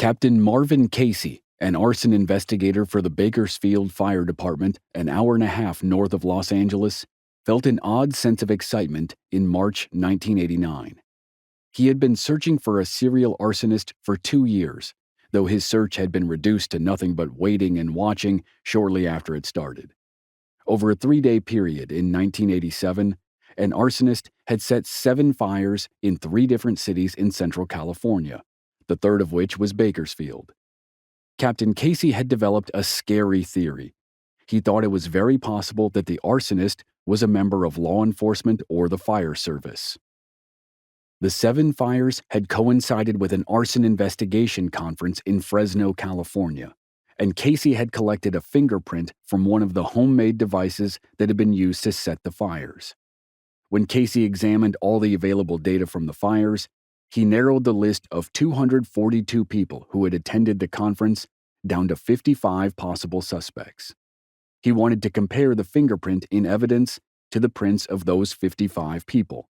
Captain Marvin Casey, an arson investigator for the Bakersfield Fire Department, an hour and a half north of Los Angeles, felt an odd sense of excitement in March 1989. He had been searching for a serial arsonist for 2 years, though his search had been reduced to nothing but waiting and watching shortly after it started. Over a 3-day period in 1987, an arsonist had set 7 fires in 3 different cities in Central California, the third of which was Bakersfield. Captain Casey had developed a scary theory. He thought it was very possible that the arsonist was a member of law enforcement or the fire service. The 7 fires had coincided with an arson investigation conference in Fresno, California, and Casey had collected a fingerprint from one of the homemade devices that had been used to set the fires. When Casey examined all the available data from the fires, he narrowed the list of 242 people who had attended the conference down to 55 possible suspects. He wanted to compare the fingerprint in evidence to the prints of those 55 people.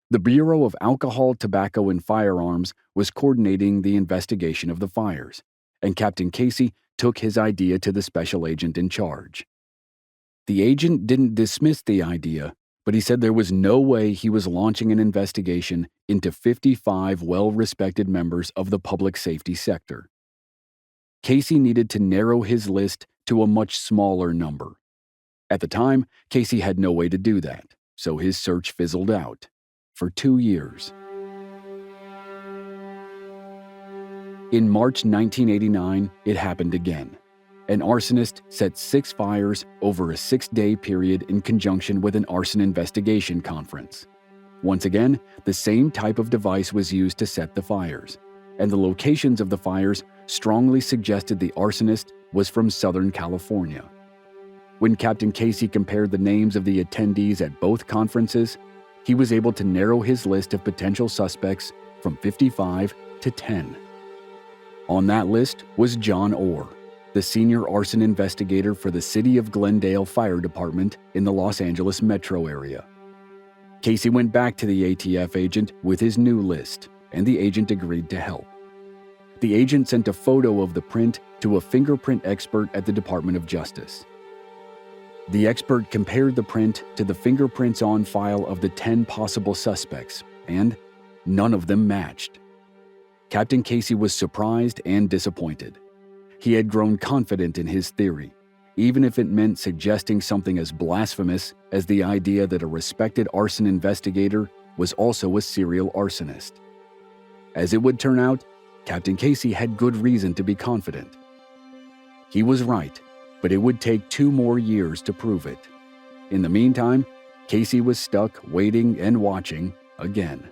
The Bureau of Alcohol, Tobacco, and Firearms was coordinating the investigation of the fires, and Captain Casey took his idea to the special agent in charge. The agent didn't dismiss the idea, but he said there was no way he was launching an investigation into 55 well-respected members of the public safety sector. Casey needed to narrow his list to a much smaller number. At the time, Casey had no way to do that, so his search fizzled out for 2 years. In March 1989, it happened again. An arsonist set 6 fires over a 6-day period in conjunction with an arson investigation conference. Once again, the same type of device was used to set the fires, and the locations of the fires strongly suggested the arsonist was from Southern California. When Captain Casey compared the names of the attendees at both conferences, he was able to narrow his list of potential suspects from 55 to 10. On that list was John Orr, the senior arson investigator for the City of Glendale Fire Department in the Los Angeles metro area. Casey went back to the ATF agent with his new list, and the agent agreed to help. The agent sent a photo of the print to a fingerprint expert at the Department of Justice. The expert compared the print to the fingerprints on file of the 10 possible suspects, and none of them matched. Captain Casey was surprised and disappointed. He had grown confident in his theory, even if it meant suggesting something as blasphemous as the idea that a respected arson investigator was also a serial arsonist. As it would turn out, Captain Casey had good reason to be confident. He was right, but it would take 2 more years to prove it. In the meantime, Casey was stuck waiting and watching again.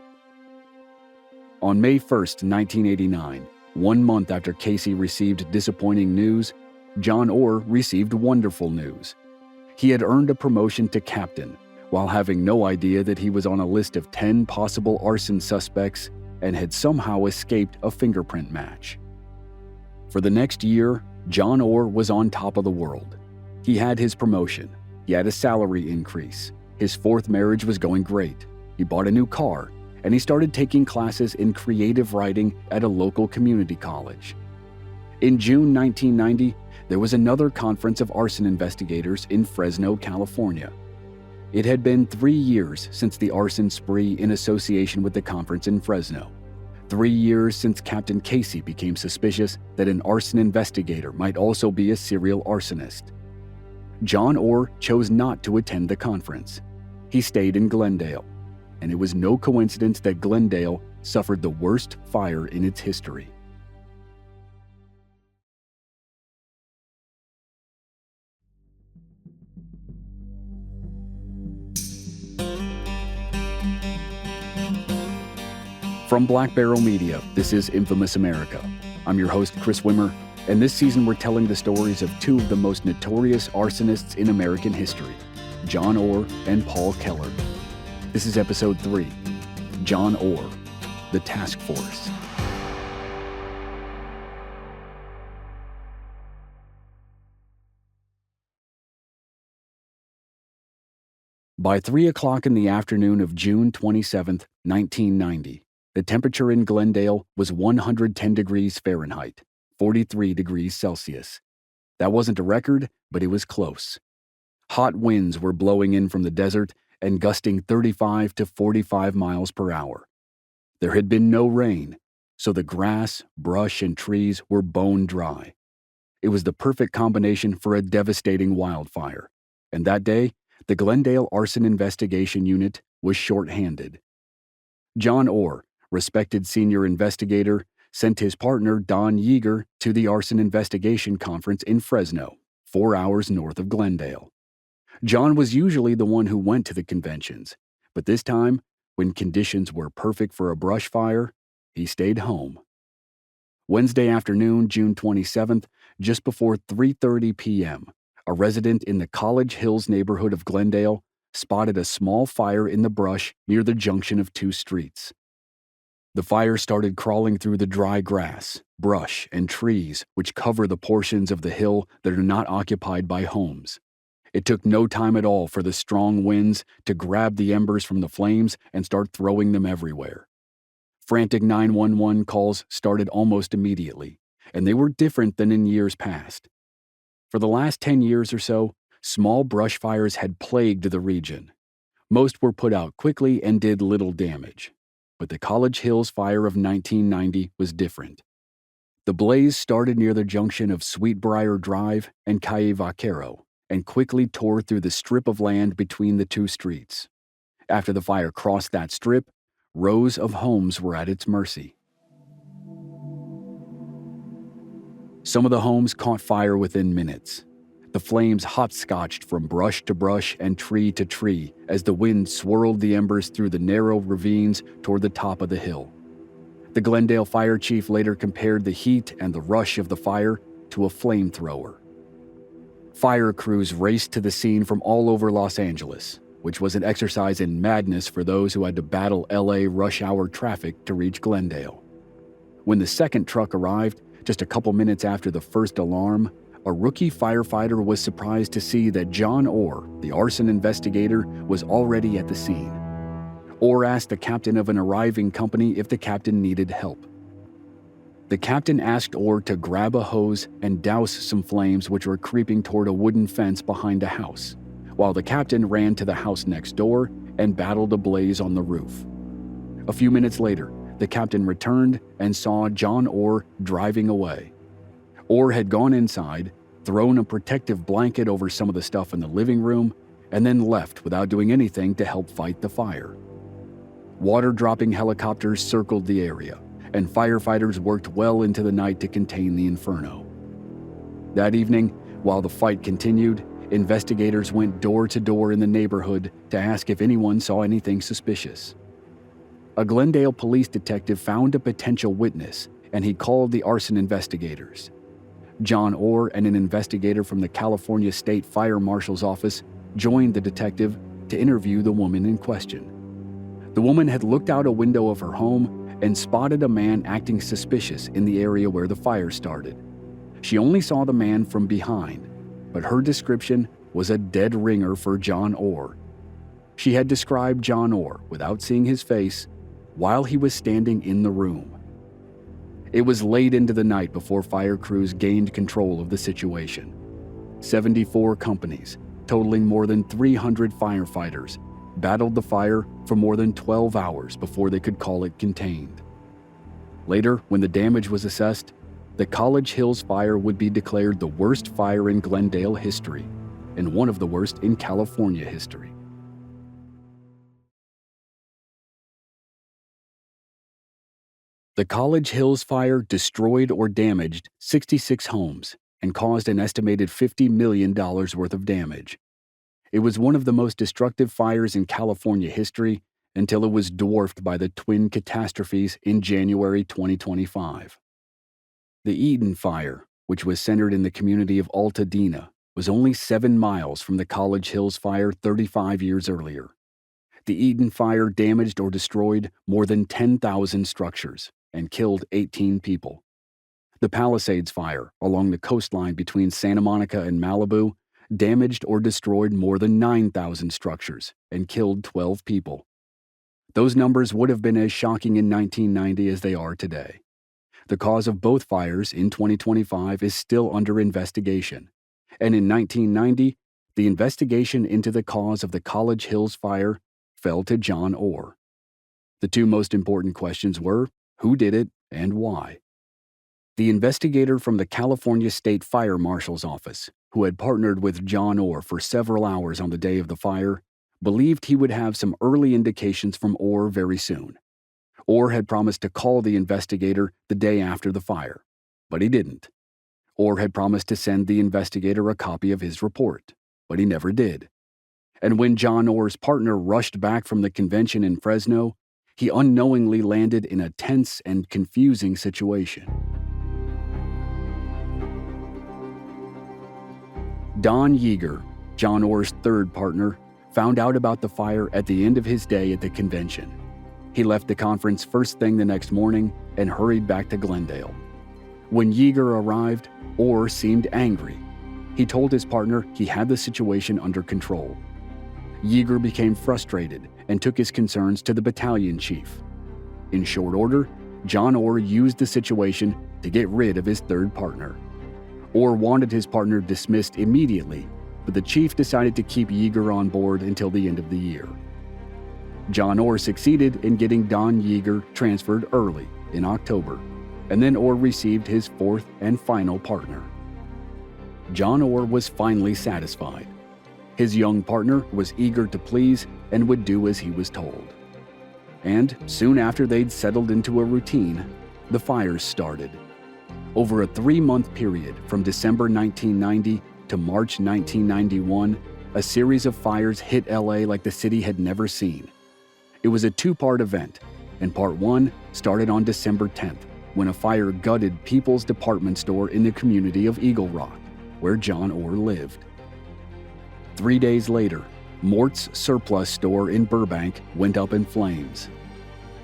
On May 1st, 1989, 1 month after Casey received disappointing news, John Orr received wonderful news. He had earned a promotion to captain, while having no idea that he was on a list of 10 possible arson suspects and had somehow escaped a fingerprint match. For the next year, John Orr was on top of the world. He had his promotion. He had a salary increase. His 4th marriage was going great. He bought a new car, and he started taking classes in creative writing at a local community college. In June 1990, there was another conference of arson investigators in Fresno, California. It had been 3 years since the arson spree in association with the conference in Fresno. 3 years since Captain Casey became suspicious that an arson investigator might also be a serial arsonist. John Orr chose not to attend the conference. He stayed in Glendale, and it was no coincidence that Glendale suffered the worst fire in its history. From Black Barrel Media, this is Infamous America. I'm your host, Chris Wimmer, and this season we're telling the stories of 2 of the most notorious arsonists in American history, John Orr and Paul Keller. This is Episode 3, John Orr, The Task Force. By 3 o'clock in the afternoon of June 27, 1990, The temperature in Glendale was 110 degrees Fahrenheit, 43 degrees Celsius. That wasn't a record, but it was close. Hot winds were blowing in from the desert and gusting 35 to 45 miles per hour. There had been no rain, so the grass, brush, and trees were bone dry. It was the perfect combination for a devastating wildfire, and that day, the Glendale Arson Investigation Unit was short-handed. John Orr, respected senior investigator, sent his partner Don Yeager to the Arson Investigation Conference in Fresno, 4 hours north of Glendale. John was usually the one who went to the conventions, but this time, when conditions were perfect for a brush fire, he stayed home. Wednesday afternoon, June 27th, just before 3:30 p.m., a resident in the College Hills neighborhood of Glendale spotted a small fire in the brush near the junction of two streets. The fire started crawling through the dry grass, brush, and trees which cover the portions of the hill that are not occupied by homes. It took no time at all for the strong winds to grab the embers from the flames and start throwing them everywhere. Frantic 911 calls started almost immediately, and they were different than in years past. For the last 10 years or so, small brush fires had plagued the region. Most were put out quickly and did little damage. But the College Hills fire of 1990 was different. The blaze started near the junction of Sweetbriar Drive and Calle Vaquero and quickly tore through the strip of land between the two streets. After the fire crossed that strip, rows of homes were at its mercy. Some of the homes caught fire within minutes. The flames hopscotched from brush to brush and tree to tree as the wind swirled the embers through the narrow ravines toward the top of the hill. The Glendale fire chief later compared the heat and the rush of the fire to a flamethrower. Fire crews raced to the scene from all over Los Angeles, which was an exercise in madness for those who had to battle LA rush hour traffic to reach Glendale. When the second truck arrived, just a couple minutes after the first alarm, a rookie firefighter was surprised to see that John Orr, the arson investigator, was already at the scene. Orr asked the captain of an arriving company if the captain needed help. The captain asked Orr to grab a hose and douse some flames which were creeping toward a wooden fence behind a house, while the captain ran to the house next door and battled a blaze on the roof. A few minutes later, the captain returned and saw John Orr driving away. Orr had gone inside, thrown a protective blanket over some of the stuff in the living room, and then left without doing anything to help fight the fire. Water-dropping helicopters circled the area, and firefighters worked well into the night to contain the inferno. That evening, while the fight continued, investigators went door to door in the neighborhood to ask if anyone saw anything suspicious. A Glendale police detective found a potential witness, and he called the arson investigators. John Orr and an investigator from the California State Fire Marshal's office joined the detective to interview the woman in question. The woman had looked out a window of her home and spotted a man acting suspicious in the area where the fire started. She only saw the man from behind, but her description was a dead ringer for John Orr. She had described John Orr, without seeing his face, while he was standing in the room. It was late into the night before fire crews gained control of the situation. 74 companies, totaling more than 300 firefighters, battled the fire for more than 12 hours before they could call it contained. Later, when the damage was assessed, the College Hills fire would be declared the worst fire in Glendale history and one of the worst in California history. The College Hills fire destroyed or damaged 66 homes and caused an estimated $50 million worth of damage. It was one of the most destructive fires in California history until it was dwarfed by the twin catastrophes in January 2025. The Eden fire, which was centered in the community of Altadena, was only 7 miles from the College Hills fire 35 years earlier. The Eden fire damaged or destroyed more than 10,000 structures and killed 18 people. The Palisades fire, along the coastline between Santa Monica and Malibu, damaged or destroyed more than 9,000 structures and killed 12 people. Those numbers would have been as shocking in 1990 as they are today. The cause of both fires in 2025 is still under investigation, and in 1990, the investigation into the cause of the College Hills fire fell to John Orr. The two most important questions were, who did it and why? The investigator from the California State Fire Marshal's Office, who had partnered with John Orr for several hours on the day of the fire, believed he would have some early indications from Orr very soon. Orr had promised to call the investigator the day after the fire, but he didn't. Orr had promised to send the investigator a copy of his report, but he never did. And when John Orr's partner rushed back from the convention in Fresno, he unknowingly landed in a tense and confusing situation. Don Yeager, John Orr's third partner, found out about the fire at the end of his day at the convention. He left the conference first thing the next morning and hurried back to Glendale. When Yeager arrived, Orr seemed angry. He told his partner he had the situation under control. Yeager became frustrated and took his concerns to the battalion chief. In short order, John Orr used the situation to get rid of his third partner. Orr wanted his partner dismissed immediately, but the chief decided to keep Yeager on board until the end of the year. John Orr succeeded in getting Don Yeager transferred early, in October, and then Orr received his fourth and final partner. John Orr was finally satisfied. His young partner was eager to please and would do as he was told. And soon after they'd settled into a routine, the fires started. Over a 3-month period from December 1990 to March 1991, a series of fires hit LA like the city had never seen. It was a 2-part event, and part 1 started on December 10th, when a fire gutted People's Department Store in the community of Eagle Rock, where John Orr lived. 3 days later, Mort's Surplus Store in Burbank went up in flames.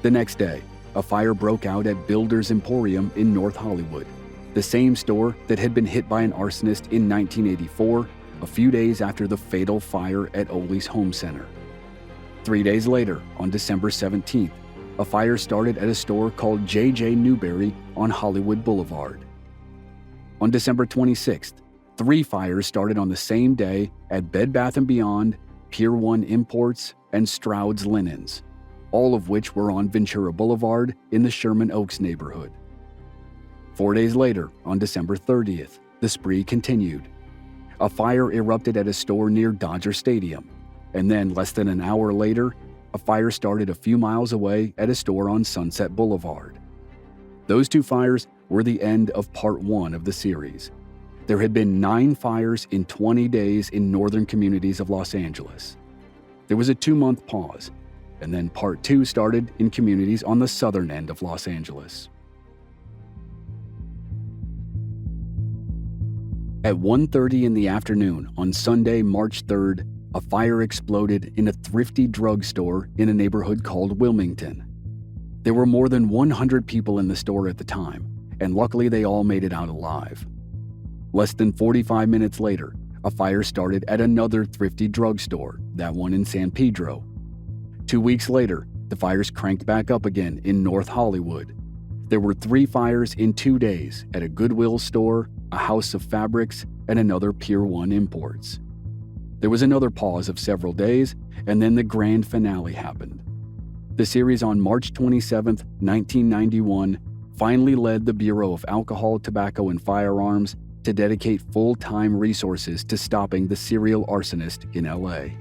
The next day, a fire broke out at Builder's Emporium in North Hollywood, the same store that had been hit by an arsonist in 1984, a few days after the fatal fire at Ole's Home Center. 3 days later, on December 17th, a fire started at a store called J.J. Newberry on Hollywood Boulevard. On December 26th, 3 fires started on the same day at Bed Bath & Beyond, Pier 1 Imports, and Stroud's Linens, all of which were on Ventura Boulevard in the Sherman Oaks neighborhood. 4 days later, on December 30th, the spree continued. A fire erupted at a store near Dodger Stadium, and then less than an hour later, a fire started a few miles away at a store on Sunset Boulevard. Those 2 fires were the end of part 1 of the series. There had been 9 fires in 20 days in northern communities of Los Angeles. There was a 2-month pause, and then part 2 started in communities on the southern end of Los Angeles. At 1:30 in the afternoon on Sunday, March 3rd, a fire exploded in a thrifty drugstore in a neighborhood called Wilmington. There were more than 100 people in the store at the time, and luckily they all made it out alive. Less than 45 minutes later, a fire started at another thrifty drugstore, that one in San Pedro. 2 weeks later, the fires cranked back up again in North Hollywood. There were 3 fires in 2 days at a Goodwill store, a House of Fabrics, and another Pier 1 Imports. There was another pause of several days, and then the grand finale happened. The series on March 27, 1991, finally led the Bureau of Alcohol, Tobacco, and Firearms to dedicate full-time resources to stopping the serial arsonist in LA.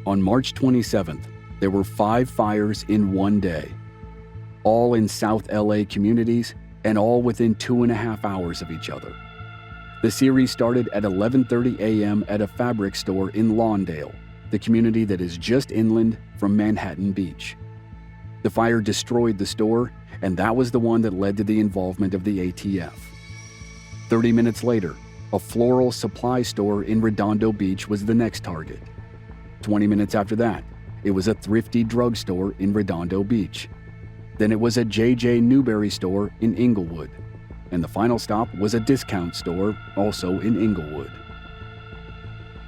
On March 27th, there were 5 fires in 1 day, all in South LA communities and all within 2.5 hours of each other. The series started at 11:30 a.m. at a fabric store in Lawndale, the community that is just inland from Manhattan Beach. The fire destroyed the store, and that was the one that led to the involvement of the ATF. 30 minutes later, a floral supply store in Redondo Beach was the next target. 20 minutes after that, it was a thrifty drugstore in Redondo Beach. Then it was a J.J. Newberry store in Inglewood. And the final stop was a discount store, also in Inglewood.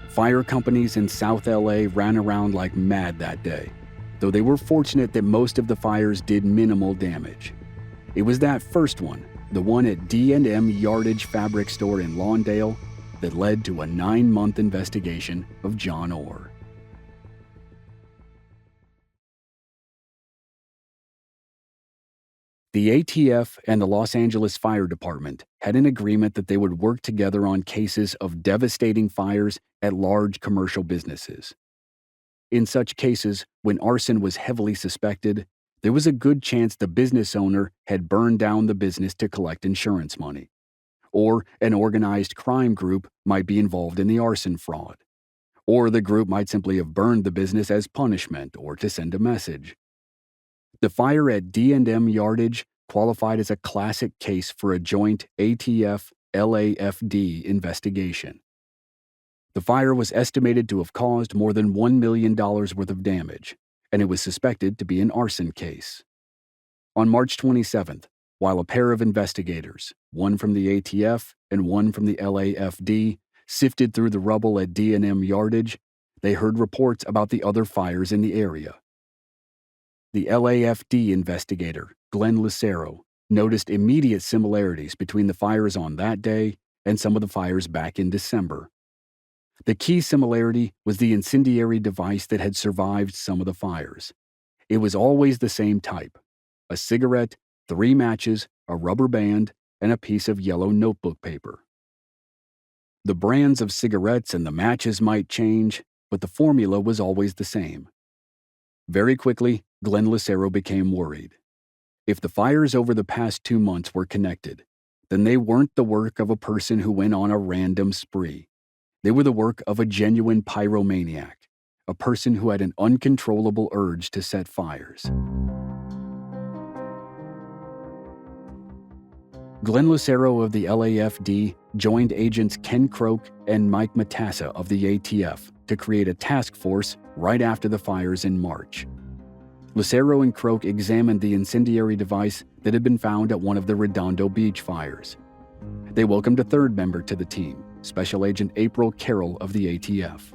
Fire companies in South LA ran around like mad that day. though they were fortunate that most of the fires did minimal damage. It was that first one, the one at D&M Yardage Fabric Store in Lawndale, that led to a 9-month investigation of John Orr. The ATF and the Los Angeles Fire Department had an agreement that they would work together on cases of devastating fires at large commercial businesses. In such cases, when arson was heavily suspected, there was a good chance the business owner had burned down the business to collect insurance money. Or an organized crime group might be involved in the arson fraud. Or the group might simply have burned the business as punishment or to send a message. The fire at D&M Yardage qualified as a classic case for a joint ATF-LAFD investigation. The fire was estimated to have caused more than $1 million worth of damage, and it was suspected to be an arson case. On March 27th, while a pair of investigators, one from the ATF and one from the LAFD, sifted through the rubble at D&M Yardage, they heard reports about the other fires in the area. The LAFD investigator, Glenn Lucero, noticed immediate similarities between the fires on that day and some of the fires back in December. The key similarity was the incendiary device that had survived some of the fires. It was always the same type: a cigarette, 3 matches, a rubber band, and a piece of yellow notebook paper. The brands of cigarettes and the matches might change, but the formula was always the same. Very quickly, Glenn Lucero became worried. If the fires over the past 2 months were connected, then they weren't the work of a person who went on a random spree. They were the work of a genuine pyromaniac, a person who had an uncontrollable urge to set fires. Glenn Lucero of the LAFD joined agents Ken Croak and Mike Matassa of the ATF to create a task force right after the fires in March. Lucero and Croak examined the incendiary device that had been found at one of the Redondo Beach fires. They welcomed a third member to the team, Special Agent April Carroll of the ATF.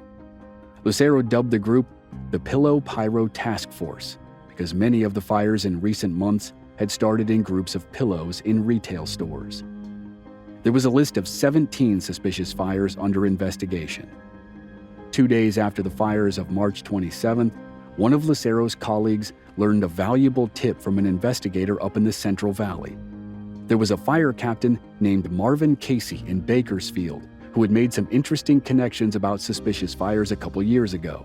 Lucero dubbed the group the Pillow Pyro Task Force because many of the fires in recent months had started in groups of pillows in retail stores. There was a list of 17 suspicious fires under investigation. 2 days after the fires of March 27th, one of Lucero's colleagues learned a valuable tip from an investigator up in the Central Valley. There was a fire captain named Marvin Casey in Bakersfield who had made some interesting connections about suspicious fires a couple years ago.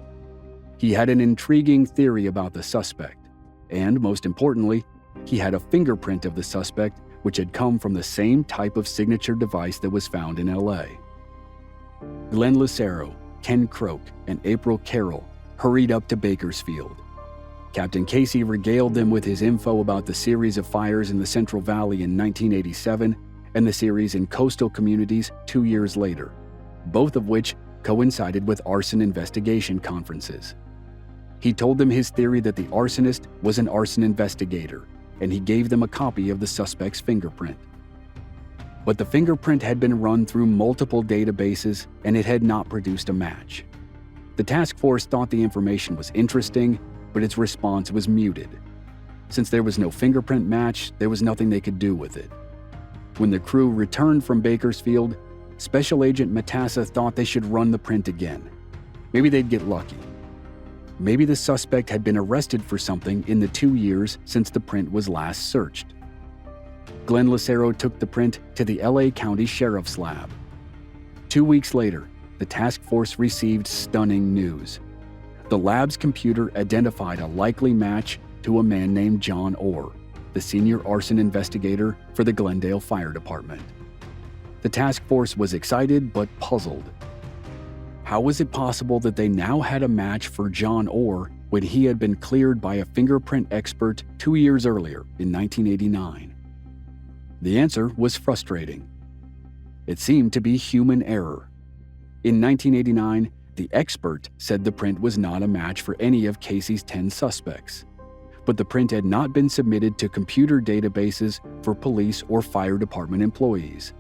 He had an intriguing theory about the suspect, and most importantly, he had a fingerprint of the suspect which had come from the same type of signature device that was found in LA. Glenn Lucero, Ken Croak, and April Carroll hurried up to Bakersfield. Captain Casey regaled them with his info about the series of fires in the Central Valley in 1987 and the series in coastal communities 2 years later, both of which coincided with arson investigation conferences. He told them his theory that the arsonist was an arson investigator, and he gave them a copy of the suspect's fingerprint. But the fingerprint had been run through multiple databases, and it had not produced a match. The task force thought the information was interesting, but its response was muted. Since there was no fingerprint match, there was nothing they could do with it. When the crew returned from Bakersfield, Special Agent Matassa thought they should run the print again. Maybe they'd get lucky. Maybe the suspect had been arrested for something in the 2 years since the print was last searched. Glenn Lucero took the print to the LA County Sheriff's Lab. 2 weeks later, the task force received stunning news. The lab's computer identified a likely match to a man named John Orr, the senior arson investigator for the Glendale Fire Department. The task force was excited but puzzled. How was it possible that they now had a match for John Orr when he had been cleared by a fingerprint expert 2 years earlier in 1989? The answer was frustrating. It seemed to be human error. In 1989, the expert said the print was not a match for any of Casey's 10 suspects, but the print had not been submitted to computer databases for police or fire department employees.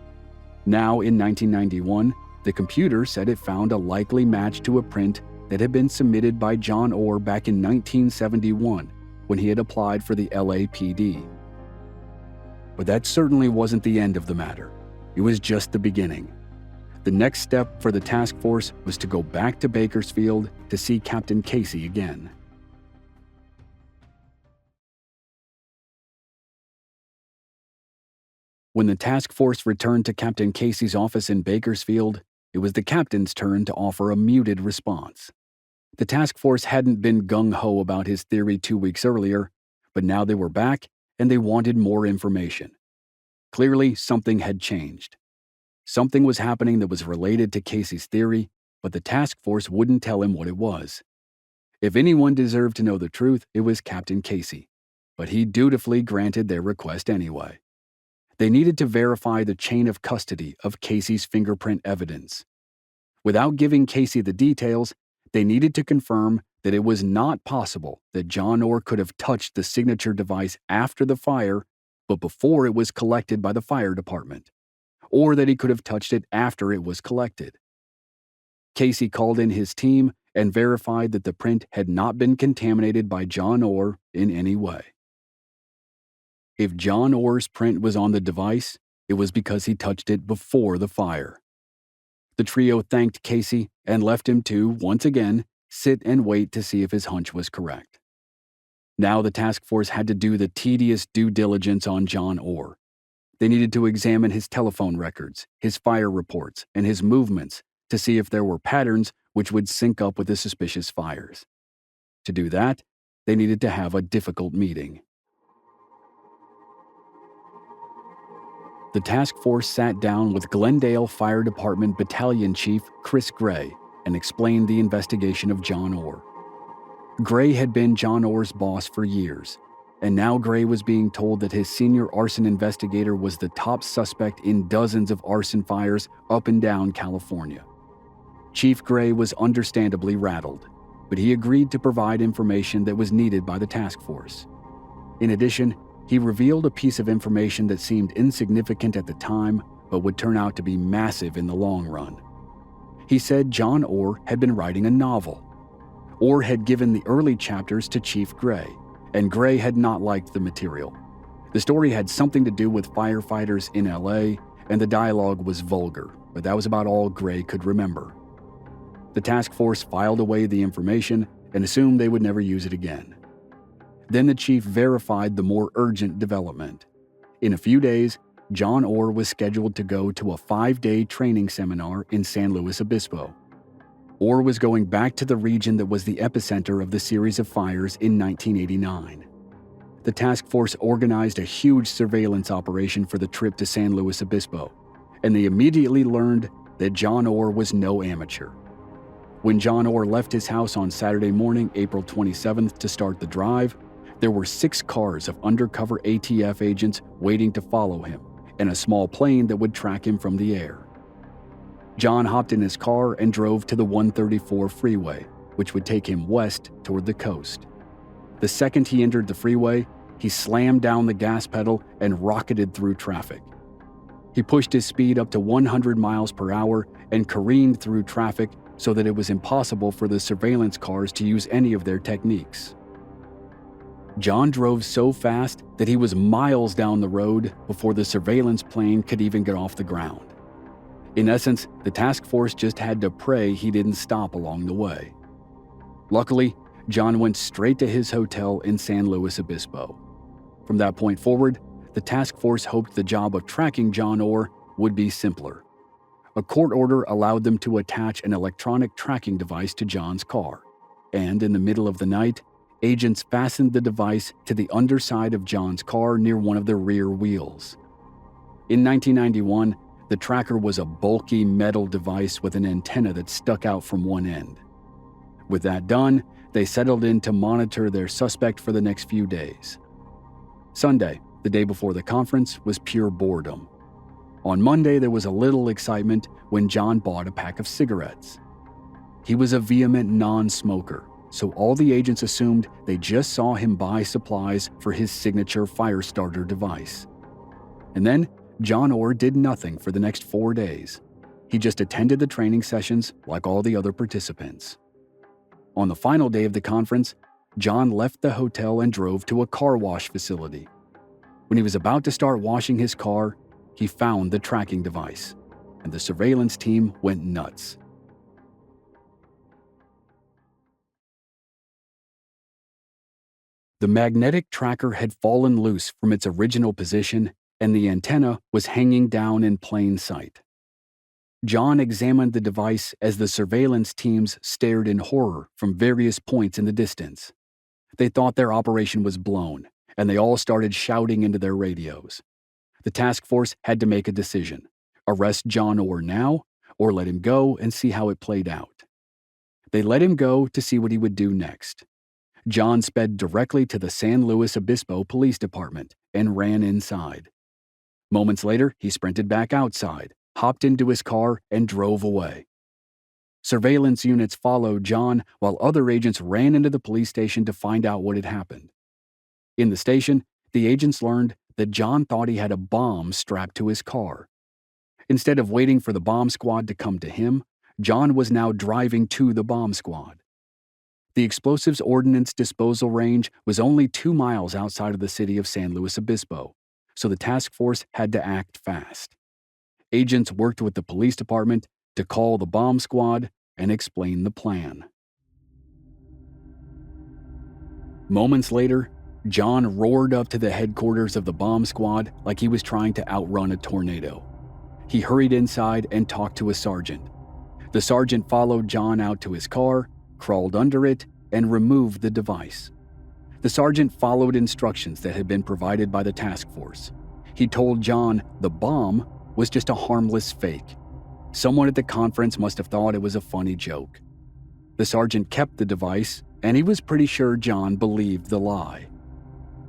Now, in 1991, the computer said it found a likely match to a print that had been submitted by John Orr back in 1971 when he had applied for the LAPD. But that certainly wasn't the end of the matter. It was just the beginning. The next step for the task force was to go back to Bakersfield to see Captain Casey again. When the task force returned to Captain Casey's office in Bakersfield, it was the captain's turn to offer a muted response. The task force hadn't been gung-ho about his theory 2 weeks earlier, but now they were back and they wanted more information. Clearly, something had changed. Something was happening that was related to Casey's theory, but the task force wouldn't tell him what it was. If anyone deserved to know the truth, it was Captain Casey, but he dutifully granted their request anyway. They needed to verify the chain of custody of Casey's fingerprint evidence. Without giving Casey the details, they needed to confirm that it was not possible that John Orr could have touched the signature device after the fire, but before it was collected by the fire department, or that he could have touched it after it was collected. Casey called in his team and verified that the print had not been contaminated by John Orr in any way. If John Orr's print was on the device, it was because he touched it before the fire. The trio thanked Casey and left him to, once again, sit and wait to see if his hunch was correct. Now the task force had to do the tedious due diligence on John Orr. They needed to examine his telephone records, his fire reports, and his movements to see if there were patterns which would sync up with the suspicious fires. To do that, they needed to have a difficult meeting. The task force sat down with Glendale Fire Department Battalion Chief Chris Gray and explained the investigation of John Orr. Gray had been John Orr's boss for years, and now Gray was being told that his senior arson investigator was the top suspect in dozens of arson fires up and down California. Chief Gray was understandably rattled, but he agreed to provide information that was needed by the task force. In addition, he revealed a piece of information that seemed insignificant at the time, but would turn out to be massive in the long run. He said John Orr had been writing a novel. Orr had given the early chapters to Chief Gray, and Gray had not liked the material. The story had something to do with firefighters in LA, and the dialogue was vulgar, but that was about all Gray could remember. The task force filed away the information and assumed they would never use it again. Then the chief verified the more urgent development. In a few days, John Orr was scheduled to go to a 5-day training seminar in San Luis Obispo. Orr was going back to the region that was the epicenter of the series of fires in 1989. The task force organized a huge surveillance operation for the trip to San Luis Obispo, and they immediately learned that John Orr was no amateur. When John Orr left his house on Saturday morning, April 27th, to start the drive, there were 6 cars of undercover ATF agents waiting to follow him, and a small plane that would track him from the air. John hopped in his car and drove to the 134 freeway, which would take him west toward the coast. The second he entered the freeway, he slammed down the gas pedal and rocketed through traffic. He pushed his speed up to 100 miles per hour and careened through traffic so that it was impossible for the surveillance cars to use any of their techniques. John drove so fast that he was miles down the road before the surveillance plane could even get off the ground. In essence, the task force just had to pray he didn't stop along the way. Luckily, John went straight to his hotel in San Luis Obispo. From that point forward, the task force hoped the job of tracking John Orr would be simpler. A court order allowed them to attach an electronic tracking device to John's car, and in the middle of the night, agents fastened the device to the underside of John's car near one of the rear wheels. In 1991, the tracker was a bulky metal device with an antenna that stuck out from one end. With that done, they settled in to monitor their suspect for the next few days. Sunday, the day before the conference, was pure boredom. On Monday, there was a little excitement when John bought a pack of cigarettes. He was a vehement non-smoker, so all the agents assumed they just saw him buy supplies for his signature fire starter device. And then, John Orr did nothing for the next 4 days. He just attended the training sessions like all the other participants. On the final day of the conference, John left the hotel and drove to a car wash facility. When he was about to start washing his car, he found the tracking device, and the surveillance team went nuts. The magnetic tracker had fallen loose from its original position, and the antenna was hanging down in plain sight. John examined the device as the surveillance teams stared in horror from various points in the distance. They thought their operation was blown, and they all started shouting into their radios. The task force had to make a decision: arrest John Orr now, or let him go and see how it played out. They let him go to see what he would do next. John sped directly to the San Luis Obispo Police Department and ran inside. Moments later, he sprinted back outside, hopped into his car, and drove away. Surveillance units followed John while other agents ran into the police station to find out what had happened. In the station, the agents learned that John thought he had a bomb strapped to his car. Instead of waiting for the bomb squad to come to him, John was now driving to the bomb squad. The explosives ordnance disposal range was only 2 miles outside of the city of San Luis Obispo, so the task force had to act fast. Agents worked with the police department to call the bomb squad and explain the plan. Moments later, John roared up to the headquarters of the bomb squad like he was trying to outrun a tornado. He hurried inside and talked to a sergeant. The sergeant followed John out to his car, crawled under it, and removed the device. The sergeant followed instructions that had been provided by the task force. He told John the bomb was just a harmless fake. Someone at the conference must have thought it was a funny joke. The sergeant kept the device, and he was pretty sure John believed the lie.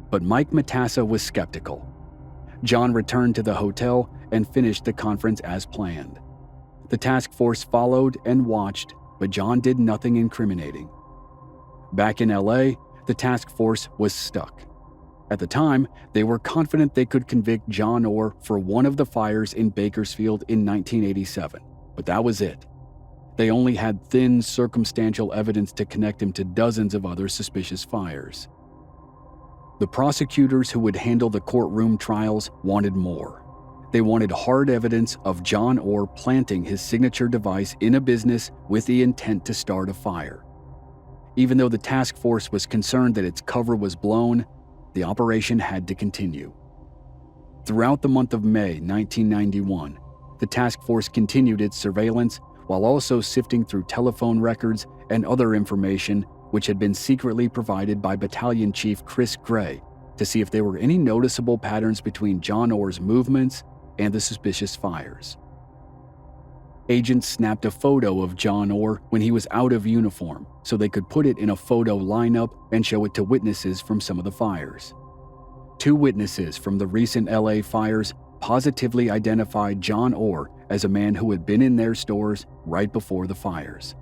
But Mike Matassa was skeptical. John returned to the hotel and finished the conference as planned. The task force followed and watched, but John did nothing incriminating. Back in LA, the task force was stuck. At the time, they were confident they could convict John Orr for one of the fires in Bakersfield in 1987, but that was it. They only had thin circumstantial evidence to connect him to dozens of other suspicious fires. The prosecutors who would handle the courtroom trials wanted more. They wanted hard evidence of John Orr planting his signature device in a business with the intent to start a fire. Even though the task force was concerned that its cover was blown, the operation had to continue. Throughout the month of May 1991, the task force continued its surveillance while also sifting through telephone records and other information which had been secretly provided by Battalion Chief Chris Gray to see if there were any noticeable patterns between John Orr's movements and the suspicious fires. Agents snapped a photo of John Orr when he was out of uniform so they could put it in a photo lineup and show it to witnesses from some of the fires. 2 witnesses from the recent LA fires positively identified John Orr as a man who had been in their stores right before the fires.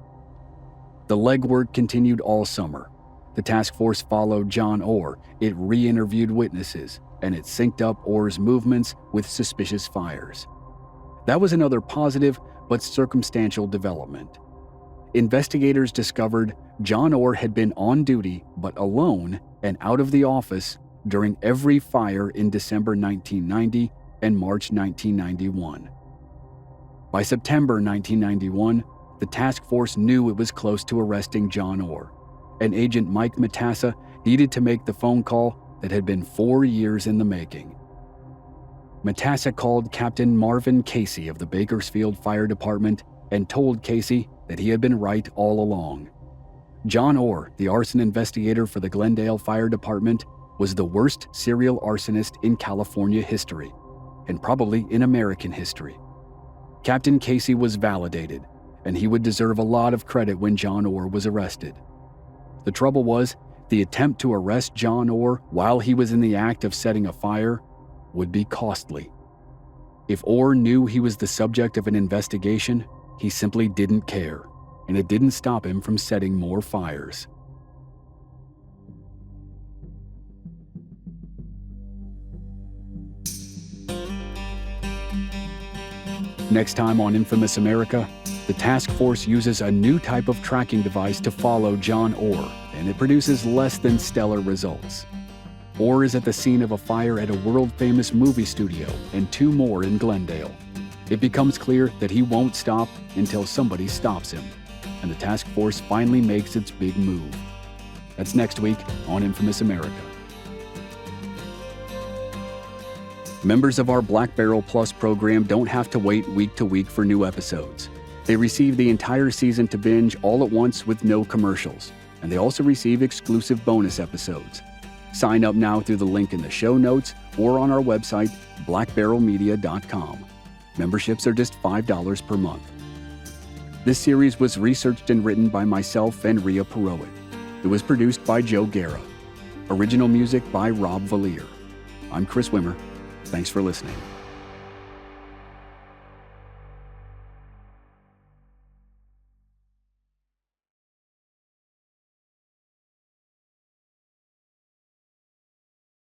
The legwork continued all summer. The task force followed John Orr, it re-interviewed witnesses, and it synced up Orr's movements with suspicious fires. That was another positive but circumstantial development. Investigators discovered John Orr had been on duty but alone and out of the office during every fire in December 1990 and March 1991. By September 1991, the task force knew it was close to arresting John Orr, and Agent Mike Matassa needed to make the phone call that had been 4 years in the making. Matassa called Captain Marvin Casey of the Bakersfield Fire Department and told Casey that he had been right all along. John Orr, the arson investigator for the Glendale Fire Department, was the worst serial arsonist in California history, and probably in American history. Captain Casey was validated, and he would deserve a lot of credit when John Orr was arrested. The trouble was, the attempt to arrest John Orr while he was in the act of setting a fire would be costly. If Orr knew he was the subject of an investigation, he simply didn't care, and it didn't stop him from setting more fires. Next time on Infamous America, The task force uses a new type of tracking device to follow John Orr, and it produces less than stellar results. Orr is at the scene of a fire at a world-famous movie studio and 2 more in Glendale. It becomes clear that he won't stop until somebody stops him, and the task force finally makes its big move. That's next week on Infamous America. Members of our Black Barrel Plus program don't have to wait week to week for new episodes. They receive the entire season to binge all at once with no commercials, and they also receive exclusive bonus episodes. Sign up now through the link in the show notes or on our website, blackbarrelmedia.com. Memberships are just $5 per month. This series was researched and written by myself and Rhea Perowit. It was produced by Joe Guerra. Original music by Rob Valier. I'm Chris Wimmer. Thanks for listening.